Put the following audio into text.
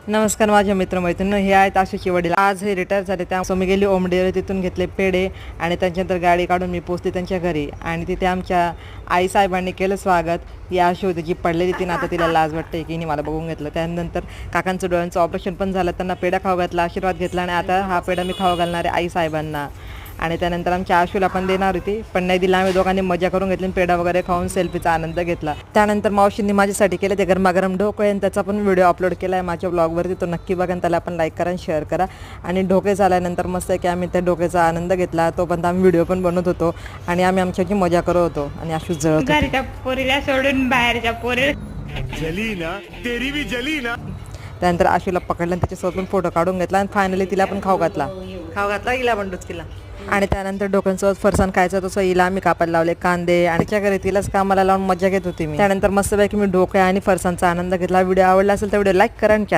नमस्कार माझ्या मित्रमैत्रिणी, हे आहेत आशूचे वडील. आज हे रिटायर झाले, त्यामुळे मी गेली ओमडेवर, तिथून घेतले पेढे आणि त्यांच्यानंतर गाडी काढून मी पोचते त्यांच्या घरी. आणि तिथे आमच्या आईसाहेबांनी केलं स्वागत. ही आशू होती जी पडलेली, तिने आता तिला लाज वाटते की मला बघून घेतलं. त्यानंतर काकांचं डोळ्यांचं ऑपरेशन पण झालं, त्यांना पेढा खाऊ घातला, आशीर्वाद घेतला. आणि आता हा पेढा मी खाऊ घालणार आहे आईसाहेबांना. आणि त्यानंतर आमच्या आशूला पण देणार होती, पण नाही दिला. आम्ही दोघांनी मजा करून घेतली, पेढा वगैरे खाऊन सेल्फीचा आनंद घेतला. त्यानंतर मावशींनी माझ्यासाठी केले ते गरमागरम ढोकळे, आणि त्याचा पण व्हिडिओ अपलोड केला आहे माझ्या ब्लॉगवरती. तो नक्की बघा, त्याला पण लाईक करा आणि शेअर करा. आणि ढोके झाल्यानंतर मस्त आहे की आम्ही त्या ढोकेचा आनंद घेतला. तोपर्यंत आम्ही व्हिडिओ पण बनवत होतो आणि आम्ही आमच्याची मजा करत होतो. आणि आशू जळत घरच्या पोरीला सोडून बाहेरच्या पोरी जली ना तेरी भी जली ना. त्यानंतर आशूला पकडलं आणि त्याच्यासोबत पण फोटो काढून घेतला. आणि फायनली तिला पण खाऊ घातला हिला पण डुचकीला. आणि त्यानंतर डोक्यांसोबत फरसाण खायचं, तसं हिला आम्ही कापायला लावले कांदे. आणि त्या घरी तिलाच कामाला लावून मजा घेत होती मी. त्यानंतर मस्तपैकी मी डोके आणि फरसाणचा आनंद घेतला. व्हिडिओ आवडला असेल तर व्हिडिओ लाईक करा आणि